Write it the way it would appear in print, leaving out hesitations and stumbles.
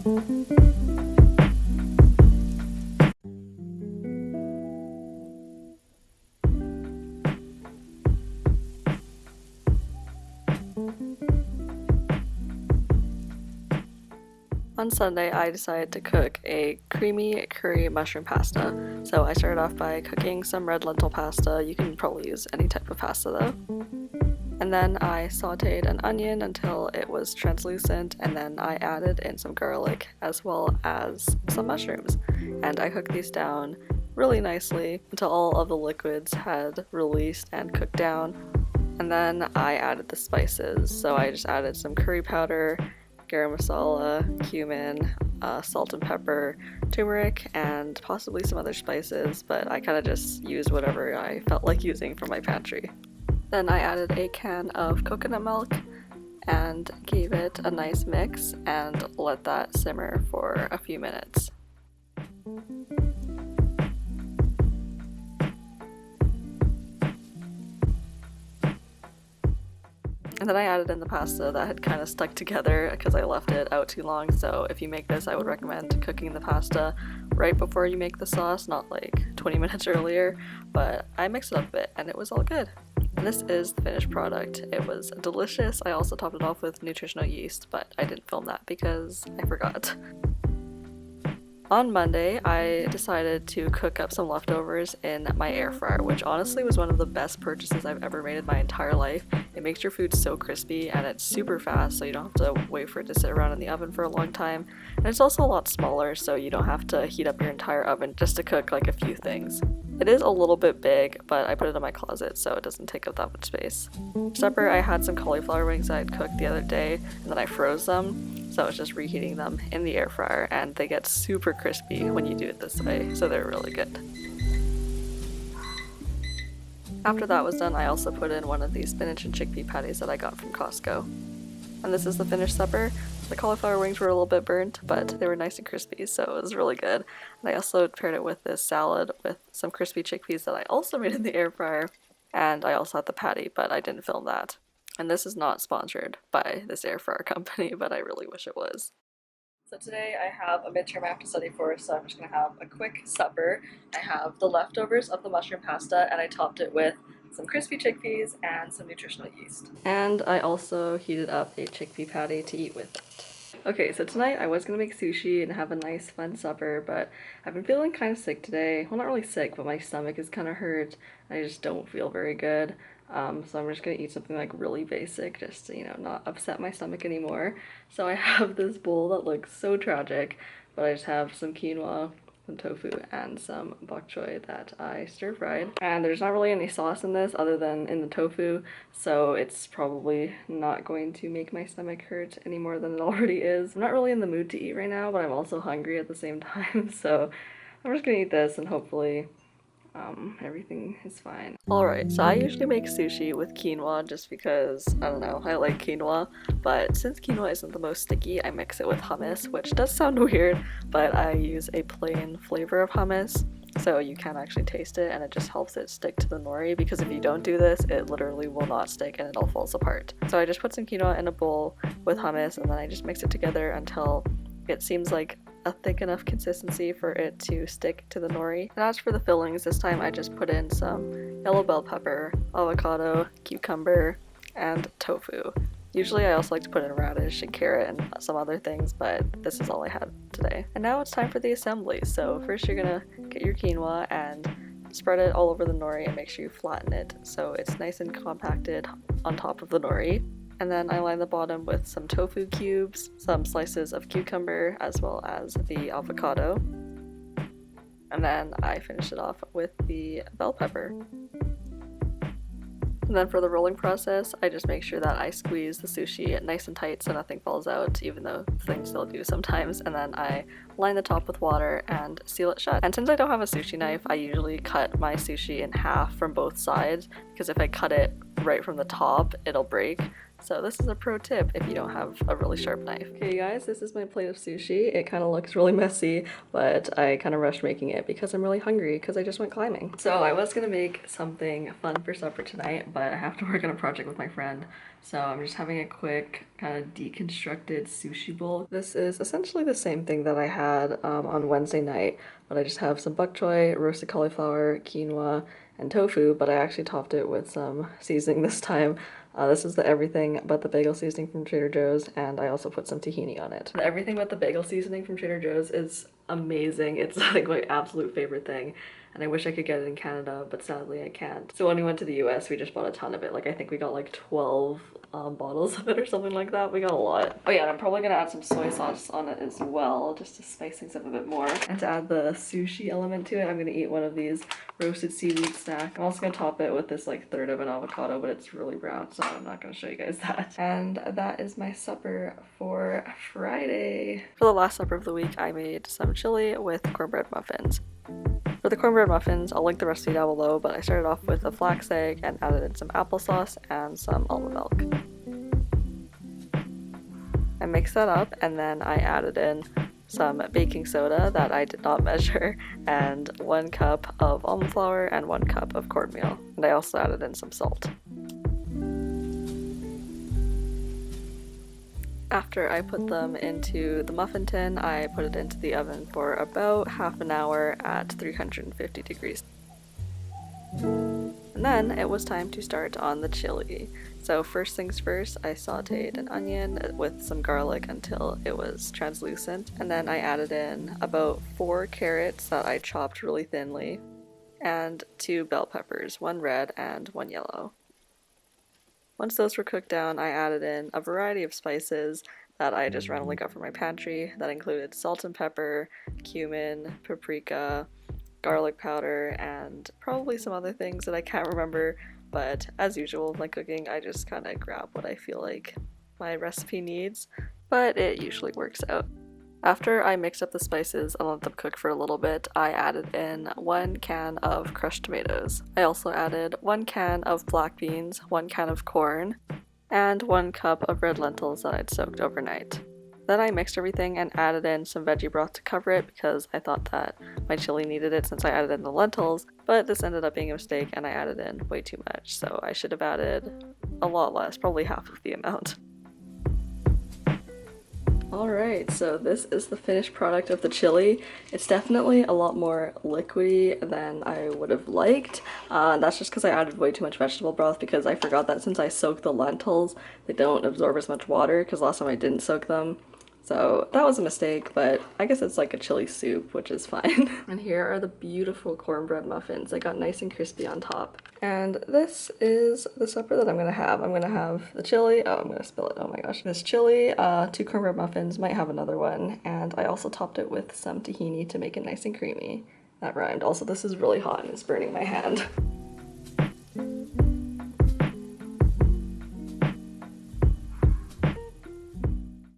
On Sunday, I decided to cook a creamy curry mushroom pasta. So I started off by cooking some red lentil pasta. You can probably use any type of pasta though. And then I sauteed an onion until it was translucent, and then I added in some garlic as well as some mushrooms. And I cooked these down really nicely until all of the liquids had released and cooked down. And then I added the spices. So I just added some curry powder, garam masala, cumin, salt and pepper, turmeric, and possibly some other spices, but I kind of just used whatever I felt like using from my pantry. Then I added a can of coconut milk and gave it a nice mix and let that simmer for a few minutes. And then I added in the pasta that had kind of stuck together because I left it out too long, so if you make this, I would recommend cooking the pasta right before you make the sauce, not like 20 minutes earlier, but I mixed it up a bit and it was all good. And this is the finished product. It was delicious. I also topped it off with nutritional yeast, but I didn't film that because I forgot. On Monday, I decided to cook up some leftovers in my air fryer, which honestly was one of the best purchases I've ever made in my entire life. It makes your food so crispy and it's super fast, so you don't have to wait for it to sit around in the oven for a long time. And it's also a lot smaller, so you don't have to heat up your entire oven just to cook like a few things. It is a little bit big, but I put it in my closet so it doesn't take up that much space. For supper, I had some cauliflower wings that I'd cooked the other day, and then I froze them, so I was just reheating them in the air fryer, and they get super crispy when you do it this way, so they're really good. After that was done, I also put in one of these spinach and chickpea patties that I got from Costco. And this is the finished supper. The cauliflower wings were a little bit burnt, but they were nice and crispy, so it was really good. And I also paired it with this salad with some crispy chickpeas that I also made in the air fryer. And I also had the patty, but I didn't film that. And this is not sponsored by this air fryer company, but I really wish it was. So today I have a midterm I have to study for, so I'm just going to have a quick supper. I have the leftovers of the mushroom pasta, and I topped it with some crispy chickpeas and some nutritional yeast. And I also heated up a chickpea patty to eat with it. Okay, so tonight I was going to make sushi and have a nice fun supper, but I've been feeling kind of sick today. Well, not really sick, but my stomach is kind of hurt. I just don't feel very good. So I'm just gonna eat something like really basic just to, not upset my stomach anymore. So I have this bowl that looks so tragic, but I just have some quinoa, some tofu, and some bok choy that I stir fried. And there's not really any sauce in this other than in the tofu, so it's probably not going to make my stomach hurt any more than it already is. I'm not really in the mood to eat right now, but I'm also hungry at the same time, so I'm just gonna eat this and hopefully everything is fine. Alright, so I usually make sushi with quinoa just because, I don't know, I like quinoa, but since quinoa isn't the most sticky, I mix it with hummus, which does sound weird, but I use a plain flavor of hummus, so you can actually taste it and it just helps it stick to the nori, because if you don't do this, it literally will not stick and it all falls apart. So I just put some quinoa in a bowl with hummus and then I just mix it together until it seems like a thick enough consistency for it to stick to the nori. And as for the fillings, this time I just put in some yellow bell pepper, avocado, cucumber, and tofu. Usually I also like to put in radish and carrot and some other things, but this is all I had today. And now it's time for the assembly. So first you're gonna get your quinoa and spread it all over the nori and make sure you flatten it so it's nice and compacted on top of the nori. And then I line the bottom with some tofu cubes, some slices of cucumber, as well as the avocado. And then I finish it off with the bell pepper. And then for the rolling process, I just make sure that I squeeze the sushi nice and tight so nothing falls out, even though things still do sometimes. And then I line the top with water and seal it shut. And since I don't have a sushi knife, I usually cut my sushi in half from both sides, because if I cut it right from the top, it'll break. So this is a pro tip if you don't have a really sharp knife. Okay guys, this is my plate of sushi. It kind of looks really messy, but I kind of rushed making it because I'm really hungry because I just went climbing. So I was gonna make something fun for supper tonight, but I have to work on a project with my friend. So I'm just having a quick kind of deconstructed sushi bowl. This is essentially the same thing that I had on Wednesday night, but I just have some bok choy, roasted cauliflower, quinoa, and tofu, but I actually topped it with some seasoning this time. This is the everything but the bagel seasoning from Trader Joe's, and I also put some tahini on it. The everything but the bagel seasoning from Trader Joe's is amazing. It's like my absolute favorite thing, and I wish I could get it in Canada, but sadly I can't. So when we went to the US, we just bought a ton of it. Like I think we got like 12 bottles of it or something like that. We got a lot. Oh yeah, and I'm probably gonna add some soy sauce on it as well, just to spice things up a bit more. And to add the sushi element to it, I'm gonna eat one of these roasted seaweed snack. I'm also gonna top it with this like third of an avocado, but it's really brown, so I'm not gonna show you guys that. And that is my supper for Friday. For the last supper of the week, I made some chili with cornbread muffins. For the cornbread muffins, I'll link the recipe down below, but I started off with a flax egg and added in some applesauce and some almond milk. I mixed that up, and then I added in some baking soda that I did not measure, and 1 cup of almond flour and 1 cup of cornmeal. And I also added in some salt. After I put them into the muffin tin, I put it into the oven for about half an hour at 350 degrees. And then it was time to start on the chili. So first things first, I sauteed an onion with some garlic until it was translucent, and then I added in about 4 carrots that I chopped really thinly, and 2 bell peppers, 1 red and 1 yellow. Once those were cooked down, I added in a variety of spices that I just randomly got from my pantry. That included salt and pepper, cumin, paprika, garlic powder, and probably some other things that I can't remember, but as usual with my cooking, I just kind of grab what I feel like my recipe needs, but it usually works out. After I mixed up the spices and let them cook for a little bit, I added in 1 can of crushed tomatoes. I also added 1 can of black beans, 1 can of corn, and 1 cup of red lentils that I'd soaked overnight. Then I mixed everything and added in some veggie broth to cover it because I thought that my chili needed it since I added in the lentils, but this ended up being a mistake and I added in way too much, so I should have added a lot less, probably half of the amount. Alright, so this is the finished product of the chili. It's definitely a lot more liquidy than I would have liked. That's just because I added way too much vegetable broth, because I forgot that since I soaked the lentils, they don't absorb as much water, because last time I didn't soak them. So that was a mistake, but I guess it's like a chili soup, which is fine. And here are the beautiful cornbread muffins. They got nice and crispy on top. And this is the supper that I'm gonna have. I'm gonna have the chili. Oh, I'm gonna spill it. Oh my gosh. This chili, 2 cornbread muffins, might have another one. And I also topped it with some tahini to make it nice and creamy. That rhymed. Also, this is really hot and it's burning my hand.